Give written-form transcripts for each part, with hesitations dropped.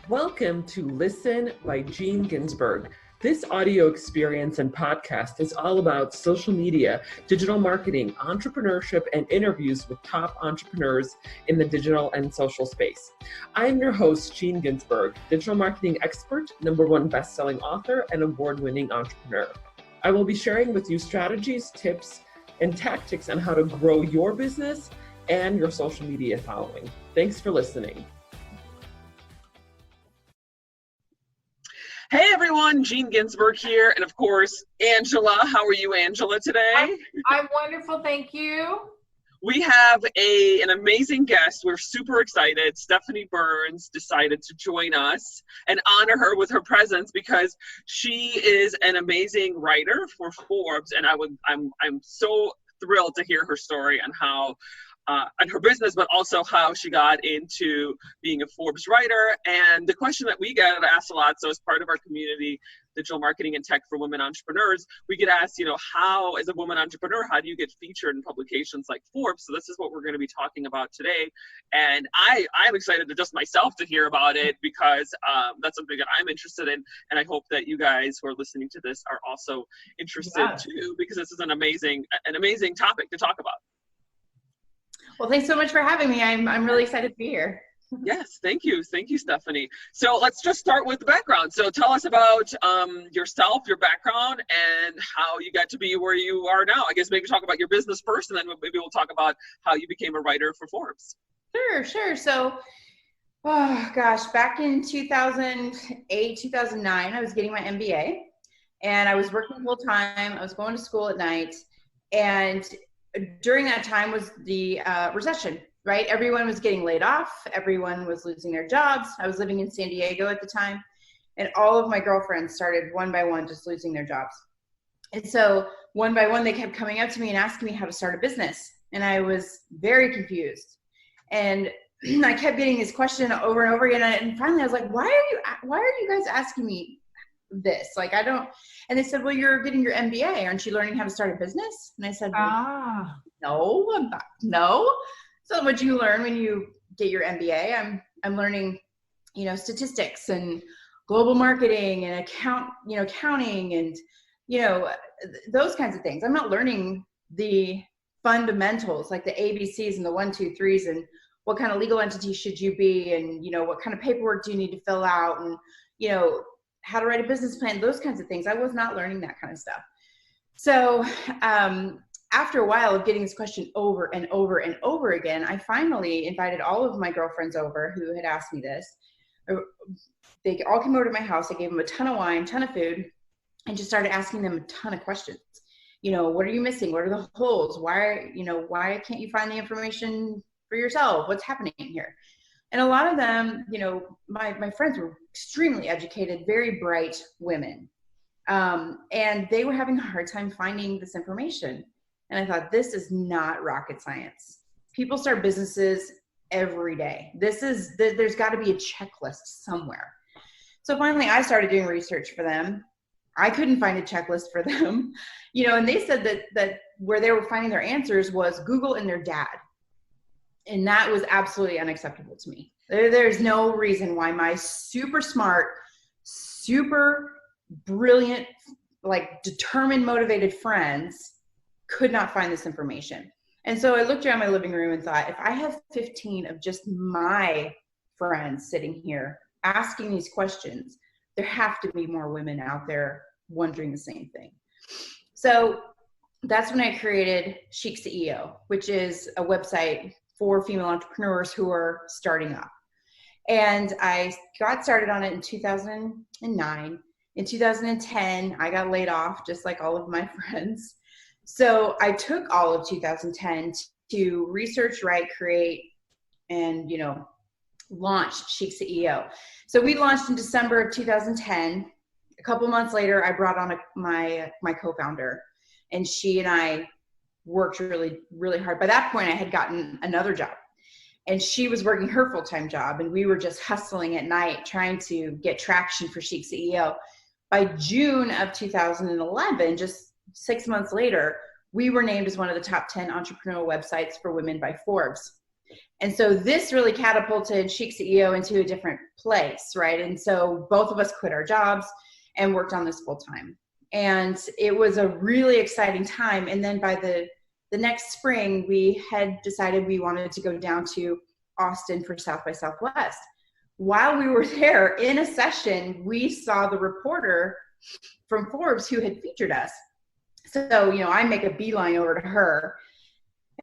Welcome to Listen by Gene Ginsberg. This audio experience and podcast is all about social media, digital marketing, entrepreneurship, and interviews with top entrepreneurs in the digital and social space. I am your host, Gene Ginsberg, digital marketing expert, #1 best-selling author, and award-winning entrepreneur. I will be sharing with you strategies, tips, and tactics on how to grow your business and your social media following. Thanks for listening. Hey everyone, Gene Ginsberg here, and of course, Angela. How are you, Angela, today? I'm wonderful, thank you. We have an amazing guest. We're super excited. Stephanie Burns decided to join us and honor her with her presence because she is an amazing writer for Forbes, and I'm so thrilled to hear her story on how on her business, but also how she got into being a Forbes writer. And the question that we get asked a lot, so as part of our community, digital marketing and tech for women entrepreneurs, we get asked, how, as a woman entrepreneur, how do you get featured in publications like Forbes? So this is what we're going to be talking about today. And I'm excited to just myself to hear about it because that's something that I'm interested in. And I hope that you guys who are listening to this are also interested too, because this is an amazing topic to talk about. Well, thanks so much for having me. I'm really excited to be here. Yes, thank you. Thank you, Stephanie. So let's just start with the background. So tell us about yourself, your background, and how you got to be where you are now. I guess maybe talk about your business first, and then maybe we'll talk about how you became a writer for Forbes. Sure. So, back in 2008, 2009, I was getting my MBA, and I was working full time. I was going to school at night, and during that time was the recession, right? Everyone was getting laid off. Everyone was losing their jobs. I was living in San Diego at the time, and all of my girlfriends started one by one just losing their jobs. And so one by one, they kept coming up to me and asking me how to start a business. And I was very confused. And I kept getting this question over and over again. And finally I was like, why are you guys asking me this? Like, I don't. And they said, well, you're getting your MBA. Aren't you learning how to start a business? And I said, no. So what you learn when you get your MBA, I'm learning, statistics and global marketing and accounting and, those kinds of things. I'm not learning the fundamentals, like the ABCs and the 1, 2, 3s and what kind of legal entity should you be and, what kind of paperwork do you need to fill out and, how to write a business plan, those kinds of things. I was not learning that kind of stuff. So after a while of getting this question over and over and over again, I finally invited all of my girlfriends over who had asked me this. They all came over to my house. I gave them a ton of wine, ton of food, and just started asking them a ton of questions. What are you missing? What are the holes? Why can't you find the information for yourself? What's happening here? And a lot of them, my friends were extremely educated, very bright women. And they were having a hard time finding this information. And I thought, this is not rocket science. People start businesses every day. There's got to be a checklist somewhere. So finally, I started doing research for them. I couldn't find a checklist for them, and they said that where they were finding their answers was Google and their dad. And that was absolutely unacceptable to me. There's no reason why my super smart, super brilliant, like determined, motivated friends could not find this information. And so I looked around my living room and thought, if I have 15 of just my friends sitting here asking these questions, there have to be more women out there wondering the same thing. So that's when I created ChicCEO, which is a website for female entrepreneurs who are starting up. And I got started on it in 2009. In 2010, I got laid off, just like all of my friends. So I took all of 2010 to research, write, create, and, launch ChicCEO. So we launched in December of 2010. A couple months later, I brought on my co-founder, and she and I worked really, really hard. By that point, I had gotten another job, and she was working her full-time job, and we were just hustling at night trying to get traction for ChicCEO. By June of 2011, just 6 months later, we were named as one of the top 10 entrepreneurial websites for women by Forbes. And so this really catapulted ChicCEO into a different place, right? And so both of us quit our jobs and worked on this full time. And it was a really exciting time. And then by the next spring, we had decided we wanted to go down to Austin for South by Southwest. While we were there in a session, we saw the reporter from Forbes who had featured us. So, I make a beeline over to her.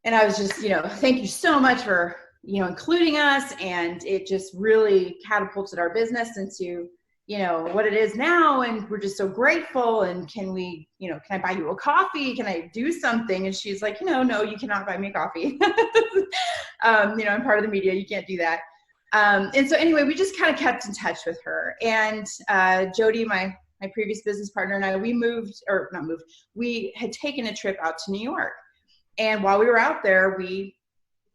And I was just, thank you so much for, including us. And it just really catapulted our business into, what it is now. And we're just so grateful. And can we, can I buy you a coffee? Can I do something? And she's like, no, you cannot buy me a coffee. I'm part of the media. You can't do that. And so anyway, we just kind of kept in touch with her. And Jody, my previous business partner, and I, we had taken a trip out to New York. And while we were out there, we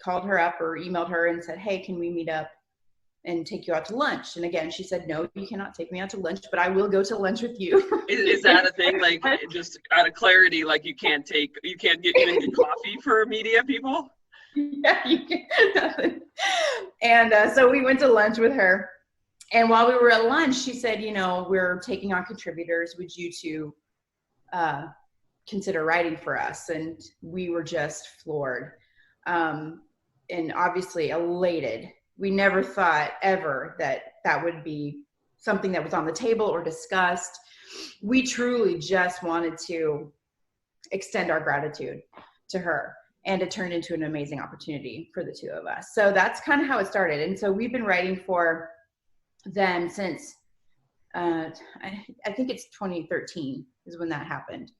called her up or emailed her and said, hey, can we meet up and take you out to lunch? And again, she said, no, you cannot take me out to lunch, but I will go to lunch with you. Is that a thing? Like, just out of clarity, like you can't get coffee for media people? Yeah, you can. And so we went to lunch with her. And while we were at lunch, she said, we're taking on contributors. Would you two consider writing for us? And we were just floored and obviously elated. We never thought ever that would be something that was on the table or discussed. We truly just wanted to extend our gratitude to her, and it turned into an amazing opportunity for the two of us. So that's kind of how it started. And so we've been writing for them since, I think it's 2013 is when that happened.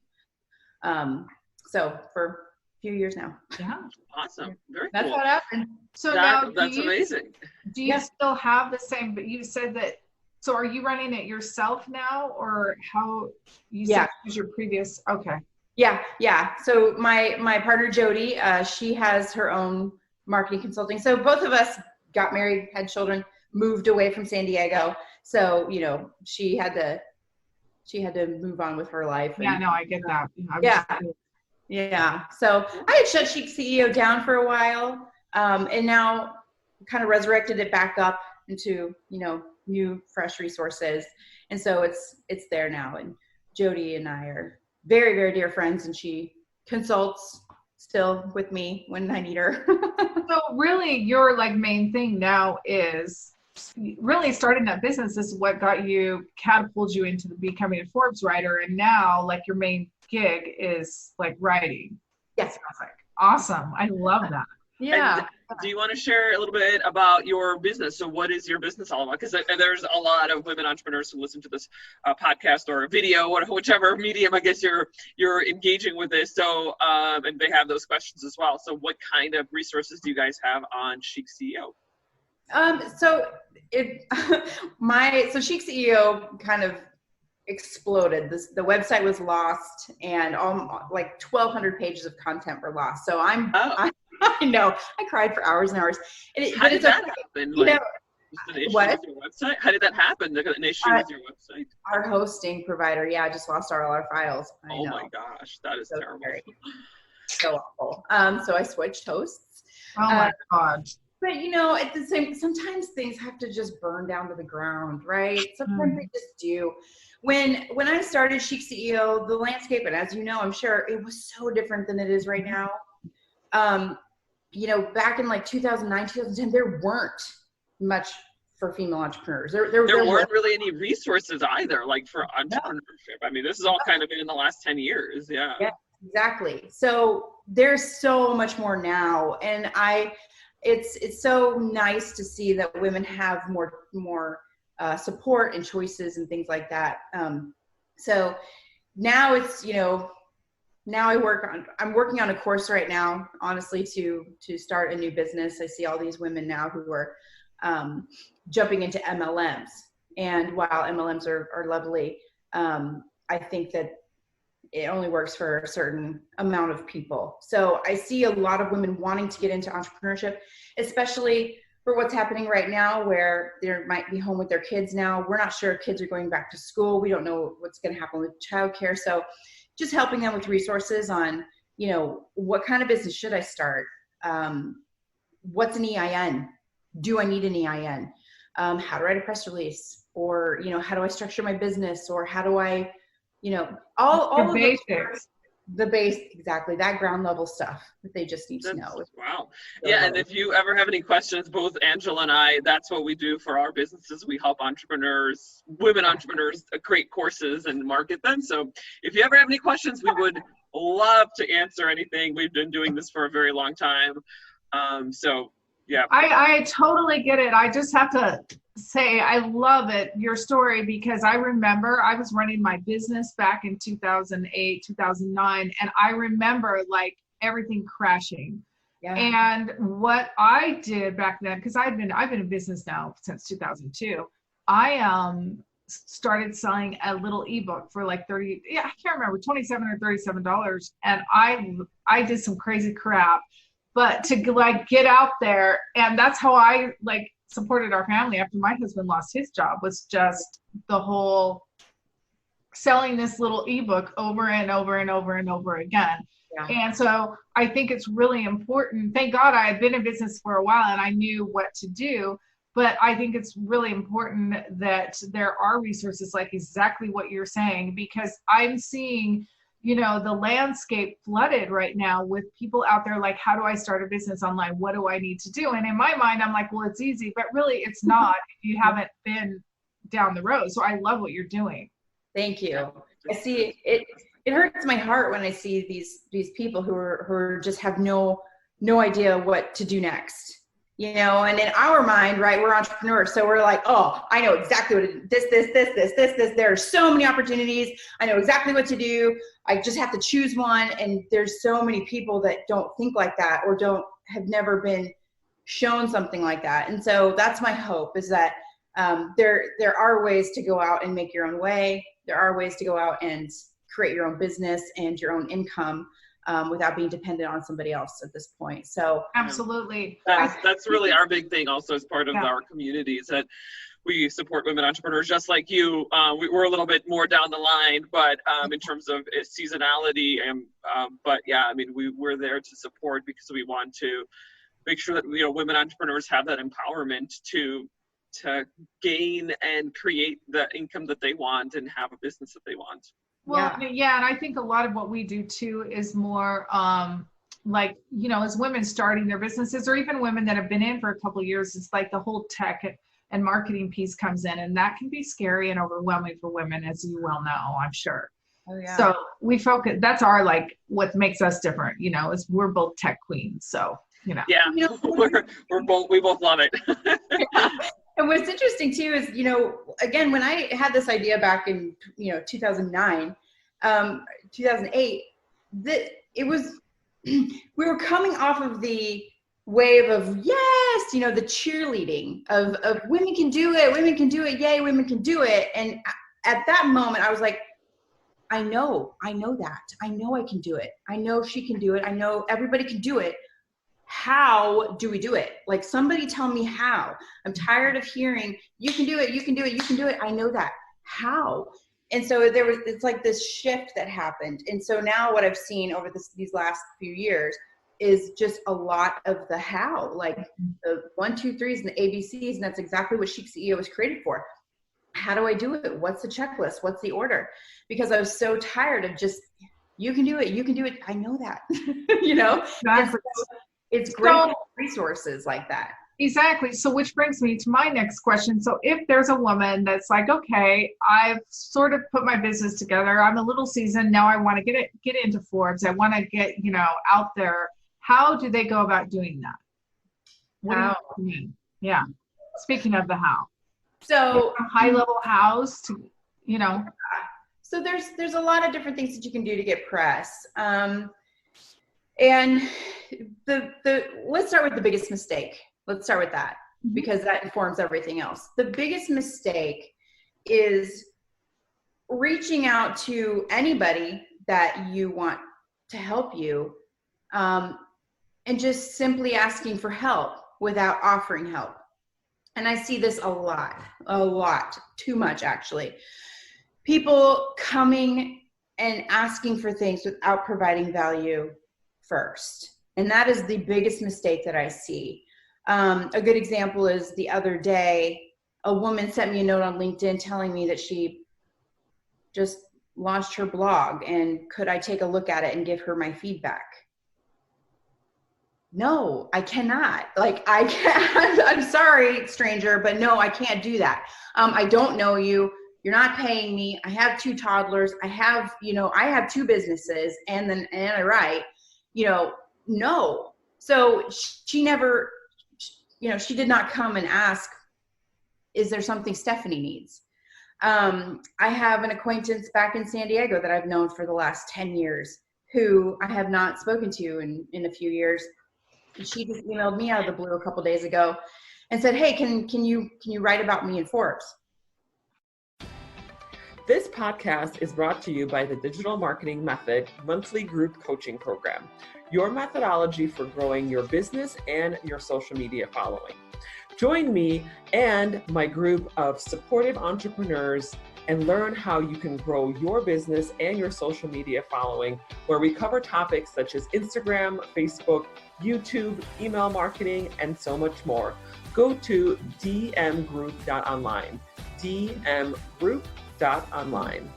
So for a few years now. Yeah. Awesome. Very That's cool. what happened. So That's amazing. Do you still have the same, but you said that, so are you running it yourself now, or how you said it was your previous, okay. Yeah. So my partner, Jody, she has her own marketing consulting. So both of us got married, had children, moved away from San Diego. So, she had to move on with her life. Yeah, no, I get that. Yeah. So I had shut ChicCEO down for a while, and now kind of resurrected it back up into, new, fresh resources. And so it's there now. And Jody and I are very, very dear friends, and she consults still with me when I need her. So really your main thing now is really starting that business is what catapulted you into becoming a Forbes writer. And now your main gig is writing. Yes. Awesome. I love that. Yeah. And do you want to share a little bit about your business? So what is your business all about? Because there's a lot of women entrepreneurs who listen to this podcast or a video, whichever medium I guess you're engaging with this. So and they have those questions as well. So what kind of resources do you guys have on ChicCEO? So ChicCEO kind of exploded. The website was lost, and 1,200 pages of content were lost. So I know I cried for hours and hours. How did that happen? Just an issue what? with your website? How did that happen? An issue with your website? Our hosting provider, just lost all our files. Oh my gosh, that is terrible. Scary. So awful. So I switched hosts. Oh my God. But at the same, sometimes things have to just burn down to the ground, right? Sometimes they just do. When I started ChicCEO, the landscape, and as you know, I'm sure it was so different than it is right now. Back in 2009, 2010, there weren't much for female entrepreneurs. There weren't really any resources either, for entrepreneurship. I mean, this has all kind of been in the last 10 years. Yeah. Yeah, exactly. So there's so much more now. And it's so nice to see that women have more support and choices and things like that. So now it's, now I'm working on a course right now, honestly, to start a new business. I see all these women now who are jumping into MLMs. And while MLMs are lovely, I think that it only works for a certain amount of people. So I see a lot of women wanting to get into entrepreneurship, especially for what's happening right now, where they might be home with their kids now. We're not sure if kids are going back to school. We don't know what's going to happen with childcare. So just helping them with resources on, what kind of business should I start? what's an EIN? Do I need an EIN? How to write a press release, or, you know, how do I structure my business, or how do I, you know, all The of basics. the base, exactly, that ground level stuff that they just need to know. Wow. Yeah, and if you ever have any questions, both Angela and I, that's what we do for our businesses. We help entrepreneurs, women entrepreneurs, create courses and market them. So if you ever have any questions, we would love to answer anything. We've been doing this for a very long time. So yeah. I totally get it. I just have to say I love it, your story, because I remember I was running my business back in 2008, 2009, and I remember like everything crashing. Yeah. And what I did back then, because I've been in business now since 2002, I started selling a little ebook for like I can't remember, $27 or $37, and I did some crazy crap. But to like get out there, and that's how I like supported our family after my husband lost his job, was just the whole selling this little ebook over and over and over and over again. Yeah. And so I think it's really important. Thank God I had been in business for a while and I knew what to do. But I think it's really important that there are resources like exactly what you're saying, because I'm seeing, you know, the landscape flooded right now with people out there like, how do I start a business online? What do I need to do? And in my mind, I'm like, well, it's easy, but really it's not if you haven't been down the road. So I love what you're doing. Thank you. I see it. It hurts my heart when I see these people who just have no idea what to do next. You know, and in our mind, right, we're entrepreneurs. So we're like, oh, I know exactly what it is. There are so many opportunities. I know exactly what to do. I just have to choose one. And there's so many people that don't think like that, or have never been shown something like that. And so that's my hope, is that there are ways to go out and make your own way. There are ways to go out and create your own business and your own income, without being dependent on somebody else at this point. So absolutely. That's really our big thing also as part of our community, is that we support women entrepreneurs just like you. We're a little bit more down the line, but in terms of seasonality, but yeah, I mean, we're there to support because we want to make sure that, you know, women entrepreneurs have that empowerment to gain and create the income that they want and have a business that they want. Well, yeah, and I think a lot of what we do too is more like, you know, as women starting their businesses, or even women that have been in for a couple of years, it's like the whole tech and marketing piece comes in, and that can be scary and overwhelming for women, as you well know, I'm sure. Oh, yeah. So we focus, that's our, like, what makes us different, you know, is we're both tech queens. So, you know. Yeah, we both love it. Yeah. And what's interesting too is, you know, again, when I had this idea back in, you know, 2009, 2008, we were coming off of the wave of, yes, you know, the cheerleading of women can do it, yay, women can do it. And at that moment, I was like, I know that. I know I can do it. I know she can do it. I know everybody can do it. How do we do it? Like, somebody tell me how. I'm tired of hearing, you can do it, you can do it, you can do it. I know that. How? And so it's like this shift that happened. And so now what I've seen over these last few years is just a lot of the how, like the 1, 2, 3s and the ABCs. And that's exactly what ChicCEO was created for. How do I do it? What's the checklist? What's the order? Because I was so tired of just, you can do it, you can do it. I know that, you know? It's great resources like that. Exactly. So which brings me to my next question. So if there's a woman that's like, okay, I've sort of put my business together, I'm a little seasoned, now I want to get into Forbes, I want to get, you know, out there, how do they go about doing that? What do you mean? Yeah. Speaking of the how. So high level hows to, you know. So there's a lot of different things that you can do to get press. And let's start with the biggest mistake. Let's start with that, because that informs everything else. The biggest mistake is reaching out to anybody that you want to help you, and just simply asking for help without offering help. And I see this a lot, too much actually. People coming and asking for things without providing value first. And that is the biggest mistake that I see. A good example is the other day, a woman sent me a note on LinkedIn telling me that she just launched her blog and could I take a look at it and give her my feedback? No, I cannot. Like, I can't. I'm sorry, stranger, but no, I can't do that. I don't know you. You're not paying me. I have 2 toddlers. I have 2 businesses, and I write, no. So she never, she did not come and ask, is there something Stephanie needs? I have an acquaintance back in San Diego that I've known for the last 10 years who I have not spoken to in a few years. She just emailed me out of the blue a couple days ago and said, hey, can you write about me in Forbes? This podcast is brought to you by the Digital Marketing Method monthly group coaching program, your methodology for growing your business and your social media following. Join me and my group of supportive entrepreneurs and learn how you can grow your business and your social media following, where we cover topics such as Instagram, Facebook, YouTube, email marketing, and so much more. Go to dmgroup.online, dmgroup.online.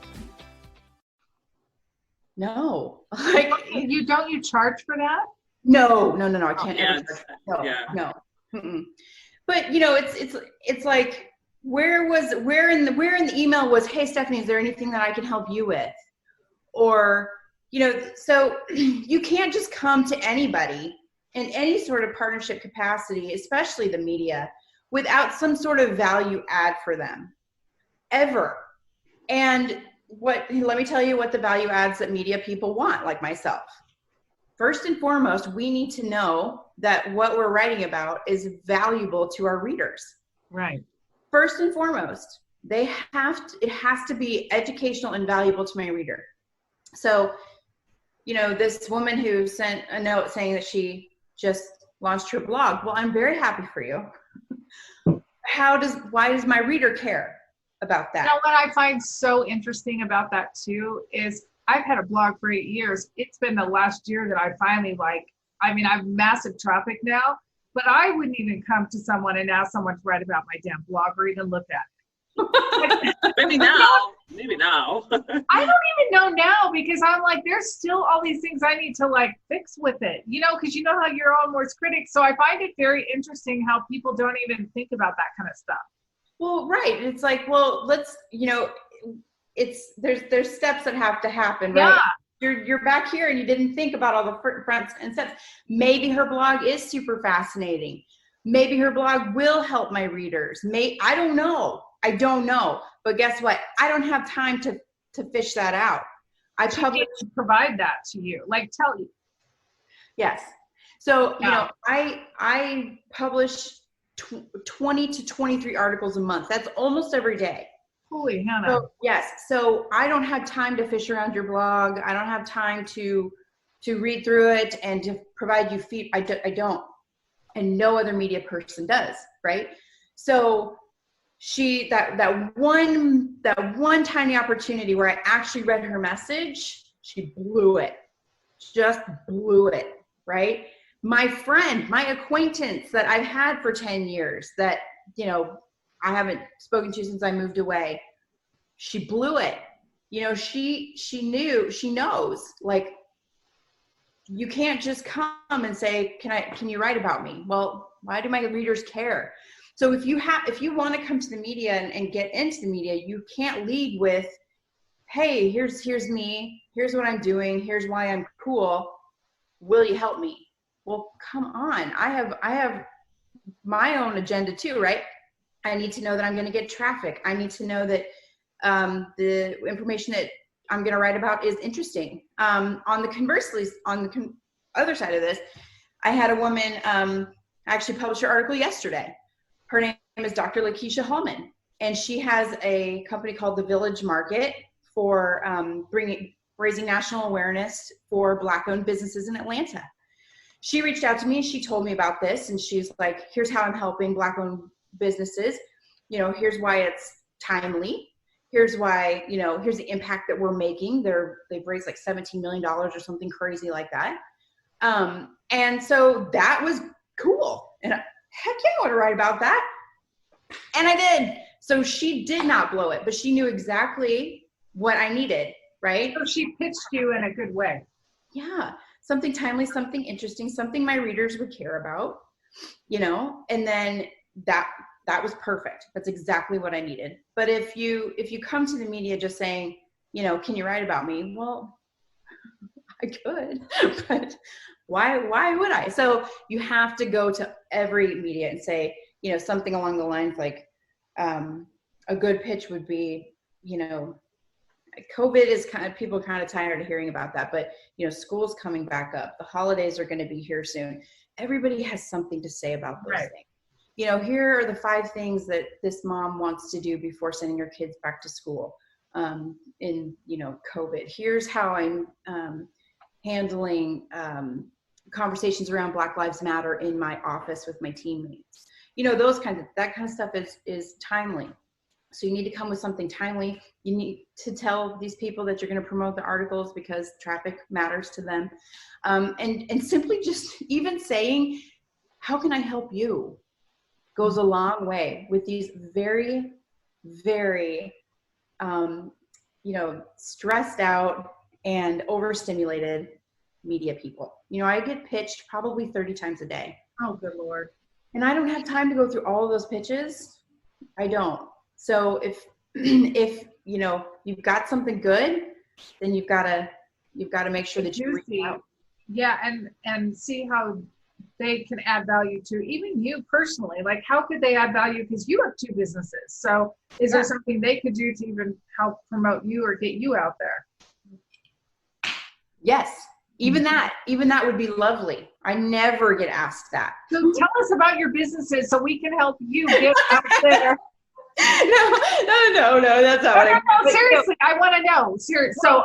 No. You charge for that? No, I can't. No. Mm-mm. But it's like, where in the email was, hey Stephanie, is there anything that I can help you with? Or so you can't just come to anybody in any sort of partnership capacity, especially the media, without some sort of value add for them, ever. And let me tell you what the value adds that media people want, like myself. First and foremost, we need to know that what we're writing about is valuable to our readers. Right. First and foremost, it has to be educational and valuable to my reader. So, this woman who sent a note saying that she just launched her blog. Well, I'm very happy for you. Why does my reader care about that? What I find so interesting about that too is I've had a blog for 8 years. It's been the last year that I finally I have massive traffic now, but I wouldn't even come to someone and ask someone to write about my damn blog or even look at it. Maybe now. I don't even know now, because I'm like, there's still all these things I need to fix with it, because you know how you're all worst critic. So I find it very interesting how people don't even think about that kind of stuff. Well, right. It's like, well, let's, there's steps that have to happen, right? Yeah. You're back here and you didn't think about all the fronts and steps. Maybe her blog is super fascinating. Maybe her blog will help my readers. I don't know. But guess what? I don't have time to fish that out. I provide that to you, tell you. Yes. So, I publish 20 to 23 articles a month. That's almost every day. Holy Hannah. So, yes. So I don't have time to fish around your blog. I don't have time to read through it and to provide you feedback. I don't. And no other media person does, right? So that one tiny opportunity where I actually read her message, she blew it. Just blew it, right? My friend, my acquaintance that I've had for 10 years that, I haven't spoken to since I moved away, she blew it. She knows, you can't just come and say, can you write about me? Well, why do my readers care? So if you want to come to the media and get into the media, you can't lead with, hey, here's me, here's what I'm doing, here's why I'm cool. Will you help me? Well, come on. I have my own agenda too, right? I need to know that I'm going to get traffic. I need to know that the information that I'm going to write about is interesting. On the other side of this, I had a woman actually publish her article yesterday. Her name is Dr. Lakeisha Hallman, and she has a company called The Village Market for raising national awareness for Black-owned businesses in Atlanta. She reached out to me and she told me about this, and she's like, here's how I'm helping Black-owned businesses. Here's why it's timely. Here's why, here's the impact that we're making. They've raised like $17 million or something crazy like that. And so that was cool. heck yeah, I want to write about that. And I did. So she did not blow it, but she knew exactly what I needed, right? So she pitched you in a good way. Yeah. Something timely, something interesting, something my readers would care about, you know, and then that was perfect. That's exactly what I needed. But if you come to the media just saying, you know, can you write about me? Well, I could, but why would I? So you have to go to every media and say, you know, something along the lines like, a good pitch would be, you know, COVID is people are kind of tired of hearing about that, but you know, school's coming back up. The holidays are going to be here soon. Everybody has something to say about those things. You know, here are the 5 things that this mom wants to do before sending her kids back to school in, you know, COVID. Here's how I'm handling conversations around Black Lives Matter in my office with my teammates. You know, that kind of stuff is timely. So you need to come with something timely. You need to tell these people that you're going to promote the articles because traffic matters to them. And simply just even saying, how can I help you, goes a long way with these very, very, you know, stressed out and overstimulated media people. You know, I get pitched probably 30 times a day. Oh, good Lord. And I don't have time to go through all of those pitches. I don't. So if you know, you've got something good, then you've got to make sure that you reach out. Yeah, and see how they can add value to even you personally. Like, how could they add value? Because you have 2 businesses. So is there something they could do to even help promote you or get you out there? Yes. Even that would be lovely. I never get asked that. So tell us about your businesses so we can help you get out there. No, that's not what I mean. No, seriously, I want to know. Seriously. So,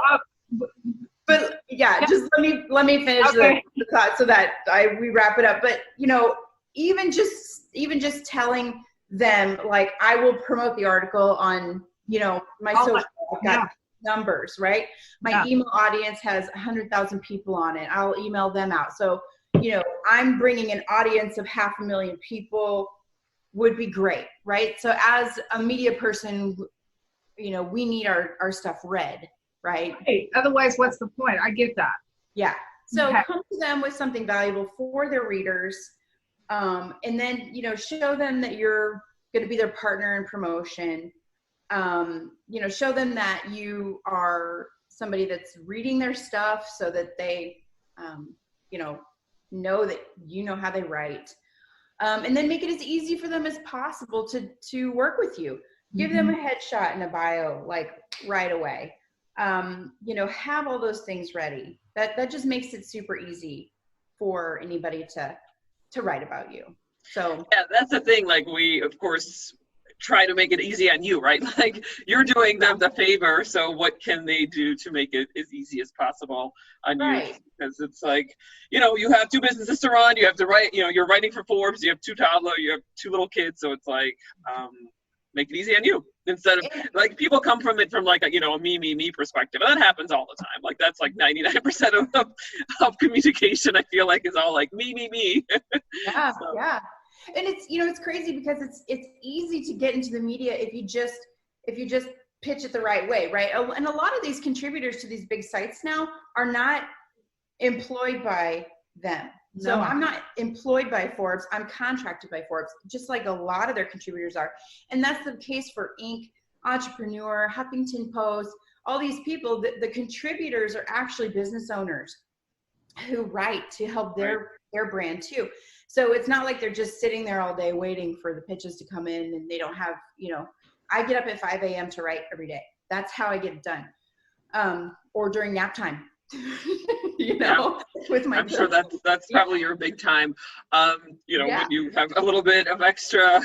but yeah, just let me finish the thought so that we wrap it up. But you know, even just telling them, like, I will promote the article on, you know, my social. I've got numbers, right? My email audience has 100,000 people on it. I'll email them out. So, you know, I'm bringing an audience of 500,000 people would be great, right? So as a media person, you know, we need our stuff read, right? Hey, otherwise, what's the point? I get that. Yeah. So come to them with something valuable for their readers, and then, you know, show them that you're going to be their partner in promotion. You know, show them that you are somebody that's reading their stuff so that they, you know that you know how they write. And then make it as easy for them as possible to work with you. Give them a headshot and a bio, like, right away. You know, have all those things ready. That just makes it super easy for anybody to write about you. So yeah, that's the thing. Like, we of course try to make it easy on you, right? Like, you're doing them the favor, so what can they do to make it as easy as possible on you? Because it's like, you know, you have 2 businesses to run, you have to write, you know, you're writing for Forbes, you have 2 toddlers, you have 2 little kids, so it's like, make it easy on you, instead of, like, people come from it from like a, you know, a me perspective, and that happens all the time. Like, that's like 99% of communication, I feel like, is all like me. Yeah. So. Yeah. And it's, you know, it's crazy because it's easy to get into the media if you just pitch it the right way, right? And a lot of these contributors to these big sites now are not employed by them. So I'm not employed by Forbes. I'm contracted by Forbes, just like a lot of their contributors are. And that's the case for Inc., Entrepreneur, Huffington Post, all these people. The contributors are actually business owners who write to help their brand too. So it's not like they're just sitting there all day waiting for the pitches to come in and they don't have, you know, I get up at 5 a.m. to write every day. That's how I get it done. Or during nap time, you know, with my I'm sure that's probably your big time. You know, when you have a little bit of extra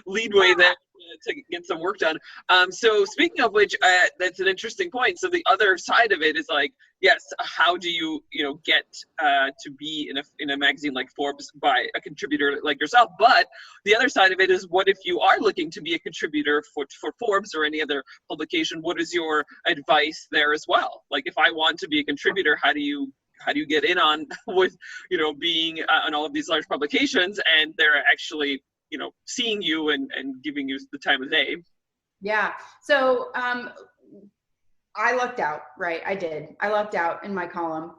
leadway there to get some work done. So speaking of which, that's an interesting point. So the other side of it is like, yes, how do you get to be in a magazine like Forbes by a contributor like yourself? But the other side of it is, what if you are looking to be a contributor for Forbes or any other publication? What is your advice there as well? Like, if I want to be a contributor, how do how do you get in on with, being on all of these large publications, and they're actually, seeing you and giving you the time of day? Yeah. So I lucked out, right? I did. I lucked out in my column.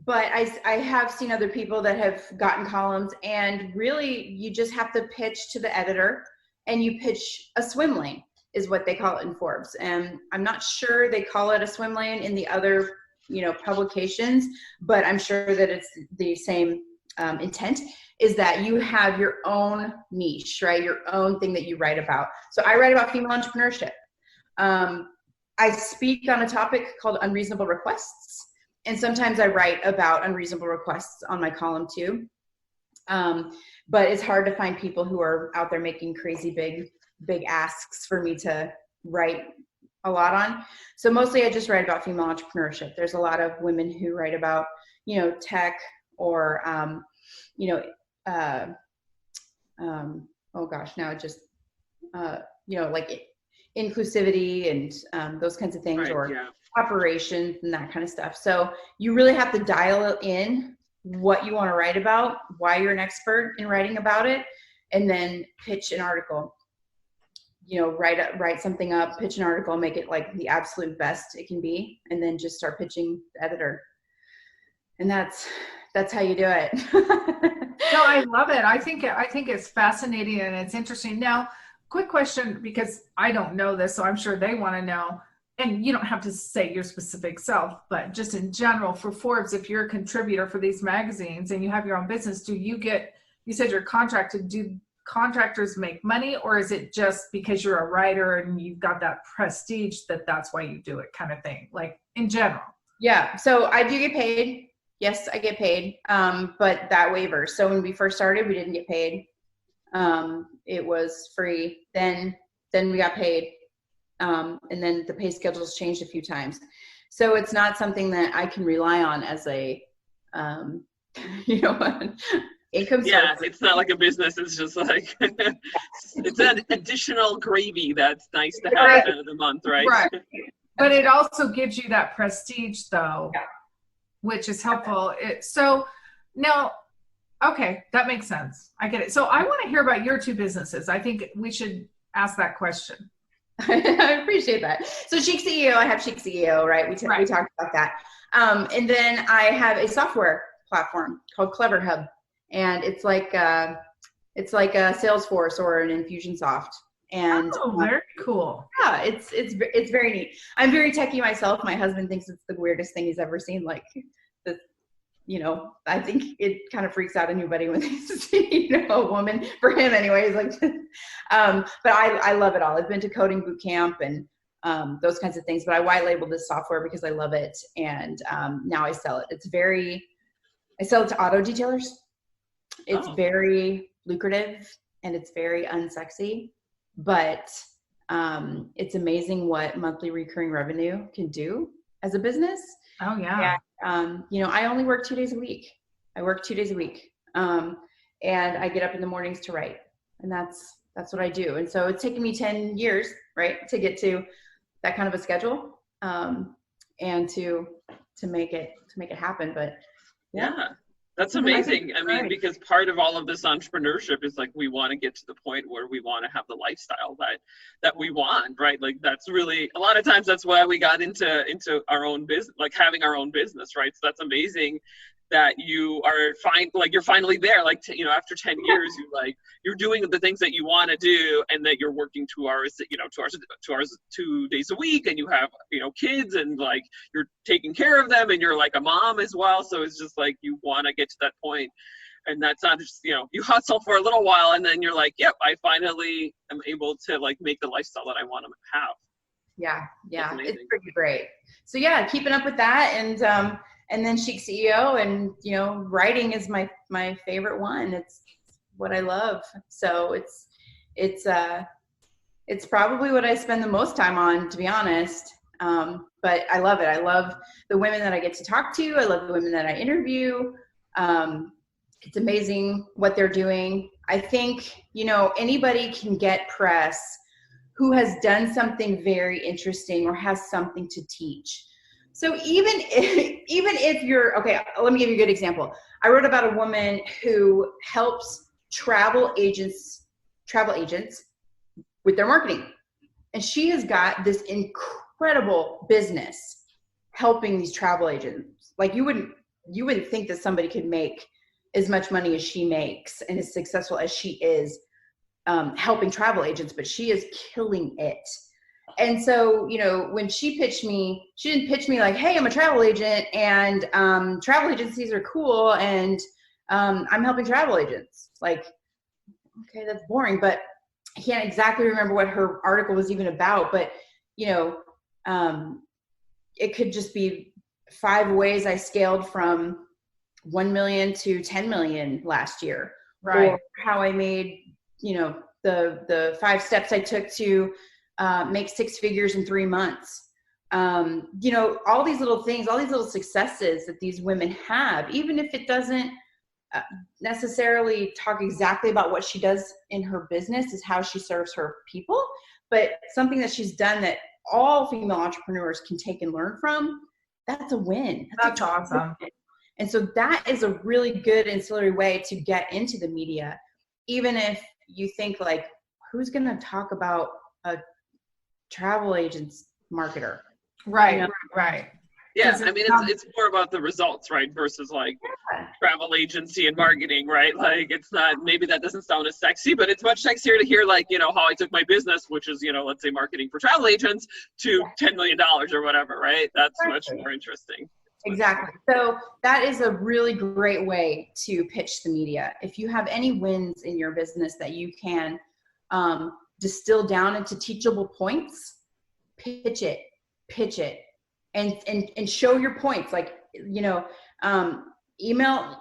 But I have seen other people that have gotten columns, and really you just have to pitch to the editor, and you pitch a swim lane is what they call it in Forbes. And I'm not sure they call it a swim lane in the other, publications, but I'm sure that it's the same intent, is that you have your own niche, right? Your own thing that you write about. So I write about female entrepreneurship. I speak on a topic called unreasonable requests. And sometimes I write about unreasonable requests on my column too. But it's hard to find people who are out there making crazy big asks for me to write a lot on. So mostly I just write about female entrepreneurship. There's a lot of women who write about, tech or, oh gosh, now it just, like inclusivity and those kinds of things, Right, or yeah. operations and that kind of stuff. So you really have to dial in what you want to write about, why you're an expert in writing about it, and then pitch an article. Write something up, pitch an article, make it like the absolute best it can be, and then just start pitching the editor. And that's how you do it. No, I love it. I think it's fascinating and it's interesting. Now, quick question, because I don't know this, so I'm sure they want to know. And you don't have to say your specific self, but just in general for Forbes, if you're a contributor for these magazines and you have your own business, you said you're contracted, do contractors make money, or is it just because you're a writer and you've got that prestige that's why you do it, kind of thing, like in general? Yeah. So I do get paid. Yes, I get paid. But that waiver. So when we first started, we didn't get paid. It was free. Then we got paid. And then the pay schedules changed a few times. So it's not something that I can rely on as a, income source. Yeah, it's not like a business. It's just like, it's an additional gravy that's nice to have at the end of the month, right? Right. But it also gives you that prestige though, yeah, which is helpful. So now, okay, that makes sense. I get it. So I want to hear about your two businesses. I think we should ask that question. I appreciate that. So ChicCEO, I have ChicCEO, right? We talked about that. And then I have a software platform called Clever Hub, and it's like a Salesforce or an Infusionsoft. And very cool. Yeah, it's very neat. I'm very techie myself. My husband thinks it's the weirdest thing he's ever seen. Like, I think it kind of freaks out anybody when they see, a woman. For him, anyways. Like, but I love it all. I've been to coding boot camp and those kinds of things. But I white labeled this software because I love it, and now I sell it. I sell it to auto detailers. It's very lucrative and it's very unsexy, but it's amazing what monthly recurring revenue can do as a business. Oh yeah. And, I only work 2 days a week. I work 2 days a week. And I get up in the mornings to write, and that's what I do. And so it's taken me 10 years, right, to get to that kind of a schedule, and to make it happen. But yeah. That's amazing. I mean, because part of all of this entrepreneurship is like, we want to get to the point where we want to have the lifestyle that we want, right? Like, that's really, a lot of times that's why we got into our own business, like having our own business, right? So that's amazing that you are you're finally there, like, after 10 years, you're doing the things that you want to do, and that you're working 2 hours, 2 hours, 2 days a week, and you have, kids, and like, you're taking care of them, and you're like a mom as well. So it's just like, you want to get to that point, and that's not just, you hustle for a little while, and then you're like, yep, I finally am able to like make the lifestyle that I want to have. Yeah, it's pretty great. So yeah, keeping up with that, and then ChicCEO, and writing is my favorite one. It's what I love. So it's probably what I spend the most time on, to be honest. But I love it. I love the women that I get to talk to. I love the women that I interview. It's amazing what they're doing. I think, anybody can get press who has done something very interesting or has something to teach. So even if you're, okay, let me give you a good example. I wrote about a woman who helps travel agents with their marketing. And she has got this incredible business helping these travel agents. Like you wouldn't think that somebody could make as much money as she makes and as successful as she is helping travel agents, but she is killing it. And so, you know, when she pitched me, she didn't pitch me like, hey, I'm a travel agent and travel agencies are cool and I'm helping travel agents. Like, okay, that's boring, but I can't exactly remember what her article was even about, but, you know, it could just be 5 ways I scaled from 1 million to 10 million last year. Right. Or how I made, you know, the 5 steps I took to make 6 figures in 3 months. You know, all these little things, all these little successes that these women have, even if it doesn't necessarily talk exactly about what she does in her business, is how she serves her people, but something that she's done that all female entrepreneurs can take and learn from, that's a win. That's awesome. Win. And so that is a really good ancillary way to get into the media, even if you think like, who's going to talk about a travel agent's marketer? Right, you know? right. Yeah, I mean, it's more about the results, right? Versus like travel agency and marketing, right? Like it's not, maybe that doesn't sound as sexy, but it's much sexier to hear like, you know, how I took my business, which is, you know, let's say marketing for travel agents, to $10 million or whatever, right? That's much more interesting. Exactly. So that is a really great way to pitch the media. If you have any wins in your business that you can distill down into teachable points, pitch it, and show your points. Like, you know, email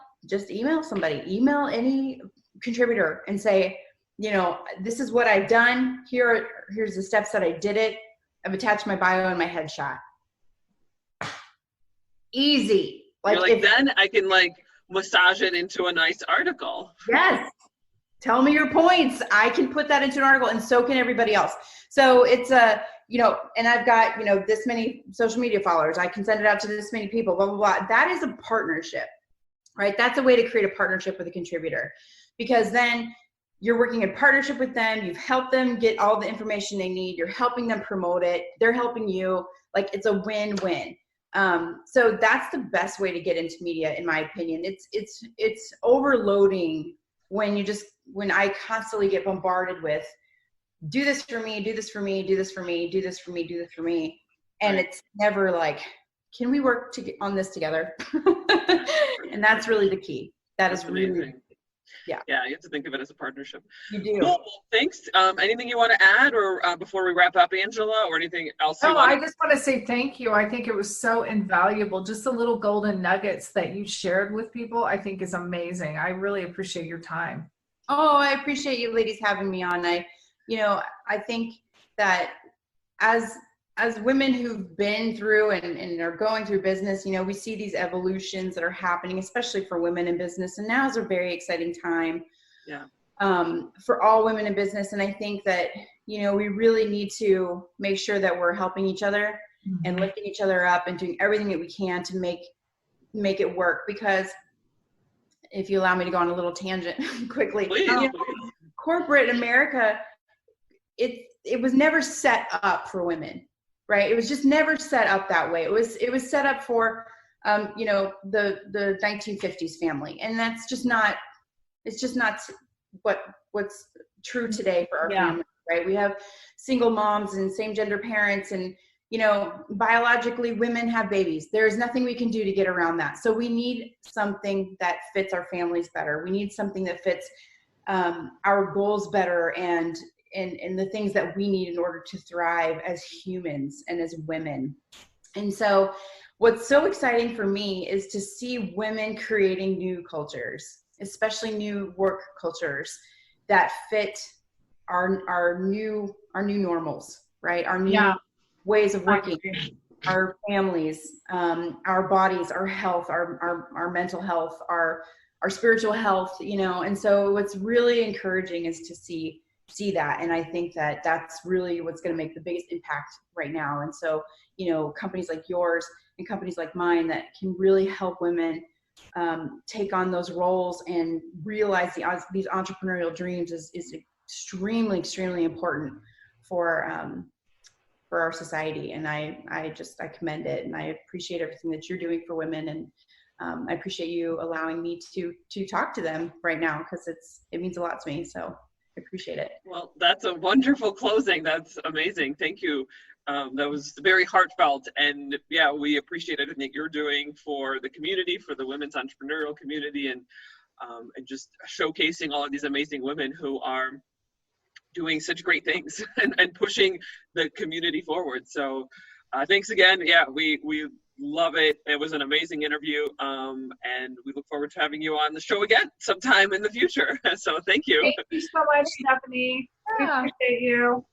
somebody, email any contributor and say, you know, this is what I've done. Here's the steps that I did it. I've attached my bio and my headshot. Easy. Like then I can like massage it into a nice article. Yes. Tell me your points. I can put that into an article, and so can everybody else. So it's you know, and I've got, you know, this many social media followers. I can send it out to this many people, blah, blah, blah. That is a partnership, right? That's a way to create a partnership with a contributor, because then you're working in partnership with them. You've helped them get all the information they need. You're helping them promote it. They're helping you. Like, it's a win-win. So that's the best way to get into media, in my opinion. It's overloading when I constantly get bombarded with, do this for me, do this for me, do this for me, do this for me, do this for me. And It's never like, can we work on this together? And that's really the key. That's really, yeah. Yeah, you have to think of it as a partnership. You do. Cool. Well, thanks. Anything you want to add, or before we wrap up, Angela, or anything else? I just want to say thank you. I think it was so invaluable. Just the little golden nuggets that you shared with people, I think is amazing. I really appreciate your time. Oh, I appreciate you ladies having me on. I think that as women who've been through and are going through business, you know, we see these evolutions that are happening, especially for women in business. And now is a very exciting time for all women in business. And I think that, you know, we really need to make sure that we're helping each other and lifting each other up and doing everything that we can to make it work. Because if you allow me to go on a little tangent quickly, corporate America, it was never set up for women, right? It was just never set up that way. It was set up for, you know, the 1950s family, and that's just not. It's just not what's true today for our family, right? We have single moms and same gender parents, and you know, biologically women have babies. There's nothing we can do to get around that. So we need something that fits our families better. We need something that fits our goals better and the things that we need in order to thrive as humans and as women. And so what's so exciting for me is to see women creating new cultures, especially new work cultures that fit our new normals, right? Our new ways of working, our families, our bodies, our health, our mental health, our spiritual health, you know. And so what's really encouraging is to see see that. And I think that that's really what's going to make the biggest impact right now. And so, you know, companies like yours and companies like mine that can really help women take on those roles and realize these entrepreneurial dreams is extremely, extremely important for our society. And I commend it, and I appreciate everything that you're doing for women. And I appreciate you allowing me to talk to them right now, because it means a lot to me. So I appreciate it. Well, that's a wonderful closing. That's amazing. Thank you. That was very heartfelt, and yeah, we appreciate everything that you're doing for the community, for the women's entrepreneurial community, and just showcasing all of these amazing women who are doing such great things and pushing the community forward. So thanks again. Yeah, we love it. It was an amazing interview, and we look forward to having you on the show again sometime in the future. So thank you. Thank you so much, Stephanie. We appreciate you.